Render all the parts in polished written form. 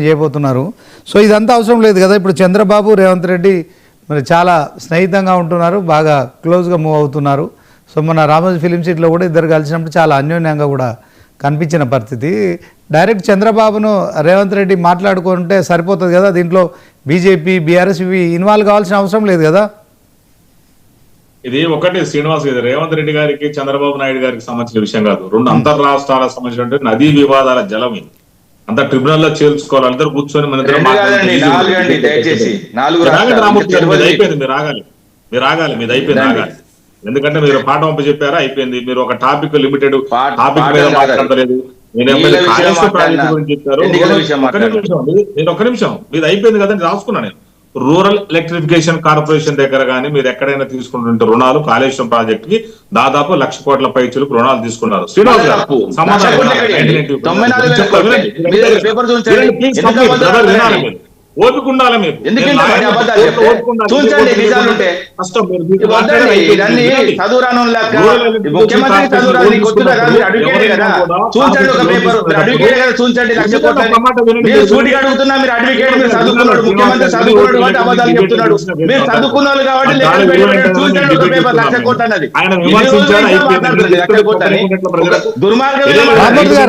చేయబోతున్నారు. సో ఇదంతా అవసరం లేదు కదా. ఇప్పుడు చంద్రబాబు రేవంత్ రెడ్డి మరి చాలా స్నేహితంగా ఉంటున్నారు, బాగా క్లోజ్గా మూవ్ అవుతున్నారు. సో మన రామోజీ ఫిలిం సిటీలో కూడా ఇద్దరు కలిసినప్పుడు చాలా అన్యోన్యంగా కూడా కనిపించిన పరిస్థితి. డైరెక్ట్ చంద్రబాబును రేవంత్ రెడ్డి మాట్లాడుకుంటే సరిపోతుంది కదా, దీంట్లో బీజేపీ బీఆర్ఎస్ ఇవి ఇన్వాల్వ్ కావాల్సిన అవసరం లేదు కదా. ఇది ఒకటి శ్రీనివాస్ గారు, రేవంత్ రెడ్డి గారికి చంద్రబాబు నాయుడు గారికి సంబంధించిన విషయం కాదు. రెండు అంతర్రాష్ట్రాలకు సంబంధించిన నదీ వివాదాల జలం ఇది. అంత ట్రిబ్యునల్ లో చేర్చుకోవాలి, అందరూ కూర్చొని మన ఇద్దరు అయిపోయింది. మీరు ఆగాలి మీది అయిపోయింది, ఆగాలి. ఎందుకంటే మీరు పాఠం పంప చెప్పారా, అయిపోయింది. మీరు ఒక టాపిక్ లిమిటెడ్ టాపిక్ మీద మాట్లాడలేదు. గురించి చెప్పారు. ఒక్క నిమిషం మీది అయిపోయింది కదండి, రాసుకున్నా నేను. రూరల్ ఎలక్ట్రిఫికేషన్ కార్పొరేషన్ దగ్గర కానీ మీరు ఎక్కడైనా తీసుకుంటుంటే రుణాలు కాళేశ్వరం ప్రాజెక్ట్ కి దాదాపు 1,00,000 కోట్ల పైచులకు రుణాలు తీసుకున్నారు. శ్రీనివాస్ గారు ఓపిక ఉండాలి మీరు.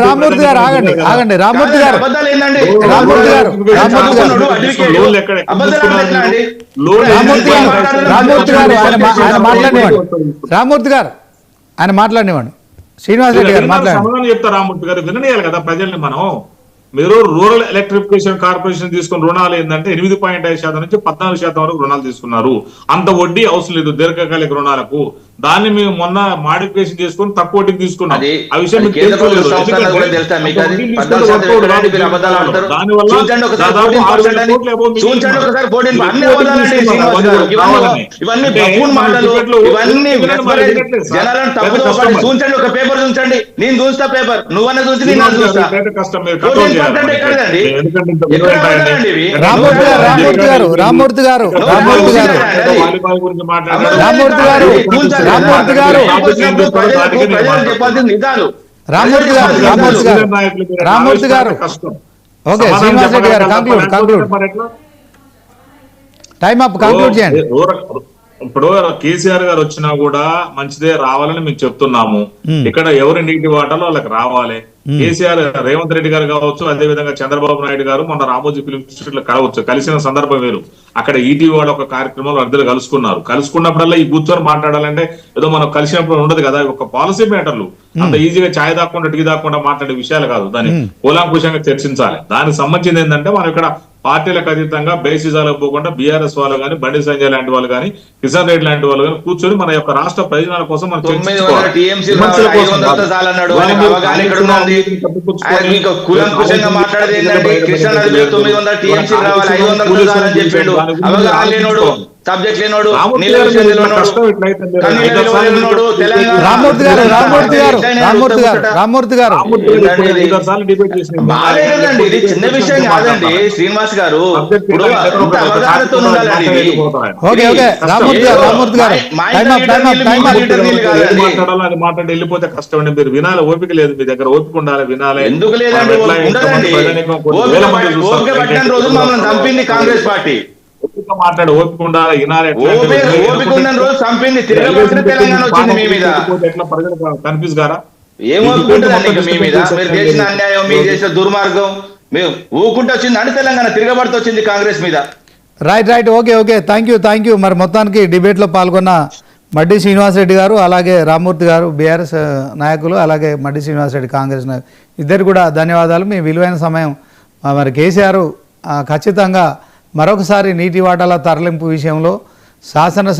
రామూర్తి గారు ఆగండి ఆగండి. రామూర్తి గారు ఆయన మాట్లాడినవాడు. శ్రీనివాస్ రెడ్డి గారు సమాధానం చెప్తారు. రామూర్తి గారు విననీయాలి కదా ప్రజల్ని. మనం మీరు రూరల్ ఎలక్ట్రిఫికేషన్ కార్పొరేషన్ తీసుకున్న రుణాలు ఏంటంటే 8.5% నుంచి 14% వరకు రుణాలు తీసుకున్నారు. అంత వడ్డీ అవసరం లేదు దీర్ఘకాలిక రుణాలకు. దాన్ని మేము మొన్న మాడిఫికేషన్ చేసుకుని తక్కువ వడ్డీకి తీసుకున్నాం. ఆ విషయం నేను చూస్తా పేపర్, నువ్వన్నా చూసి కష్టం. రామూర్తి గారు రామూర్తి గారు ఓకే శ్రీనివాస్ రెడ్డి గారు కంక్లూడ్ టైం అప్ కంక్లూడ్ చేయండి. ఇప్పుడు కేసీఆర్ గారు వచ్చినా కూడా మంచిదే రావాలని మేము చెప్తున్నాము. ఇక్కడ ఎవరు నీటి వాటాలో వాళ్ళకి రావాలి. కేసీఆర్ రేవంత్ రెడ్డి గారు కావచ్చు, అదే విధంగా చంద్రబాబు నాయుడు గారు మొన్న రామోజీ ఫిలిం ఇన్స్టిట్యూట్ లో కలవచ్చు, కలిసిన సందర్భం వేరు. అక్కడ ఈటీవీ వాళ్ళు ఒక కార్యక్రమంలో అద్దరు కలుసుకున్నప్పుడల్లా ఈ కూర్చొని మాట్లాడాలంటే ఏదో మనం కలిసినప్పుడు ఉండదు కదా. ఒక పాలసీ మ్యాటర్లు అంత ఈజీగా ఛాయ్ దాక్కుండా టీ దాక్కుండా మాట్లాడే విషయాలు కాదు, దాన్ని కూలంకుషంగా చర్చించాలి. దానికి సంబంధించింది ఏంటంటే మనం ఇక్కడ పార్టీలకు అతీతంగా బేసిజాలకు పోకుండా బీఆర్ఎస్ వాళ్ళు కానీ, బండి సంజయ్ లాంటి వాళ్ళు కానీ, కిషన్ రెడ్డి లాంటి వాళ్ళు కానీ కూర్చొని మన యొక్క రాష్ట్ర ప్రయోజనాల కోసం మనం సబ్జెక్ట్ లేనోడు రామూర్తి గారు ఇది చిన్న విషయం కాదండి శ్రీనివాస్ గారు. మాట్లాడి వెళ్ళిపోతే కష్టం అండి. మీరు వినాలి, ఓపిక లేదు మీ దగ్గర. ఓపిక ఉండాలి, వినాలి. ఎందుకు లేదండి, రోజు మమ్మల్ని చంపింది కాంగ్రెస్ పార్టీ. మాట్లాడు, ఓపిక ఉండాలి, వినాలి. ఓపిక ఉన్న రోజు చంపింది, తిరగబడిన తెలంగాణ వచ్చింది మీ మీద. ఎట్లా ప్రజలు కన్ఫ్యూజ్ గారా? ఏం ఓపుకుంటుందండి మీ మీద? మీరు చేసిన అన్యాయం, మీరు చేసిన దుర్మార్గం మేము ఊకుంటూ వచ్చింది అంటే తెలంగాణ తిరగబడితే వచ్చింది కాంగ్రెస్ మీద. Right okay thank you. మరి మొత్తానికి డిబేట్లో పాల్గొన్న మడ్డి శ్రీనివాస్ రెడ్డి గారు, అలాగే రామూర్తి గారు బీఆర్ఎస్ నాయకులు, అలాగే మడ్డి శ్రీనివాస్ రెడ్డి కాంగ్రెస్ నాయకులు, ఇద్దరు కూడా ధన్యవాదాలు. మీ విలువైన సమయం. మరి కేసీఆర్ ఖచ్చితంగా మరొకసారి నీటి వాటాల తరలింపు విషయంలో శాసన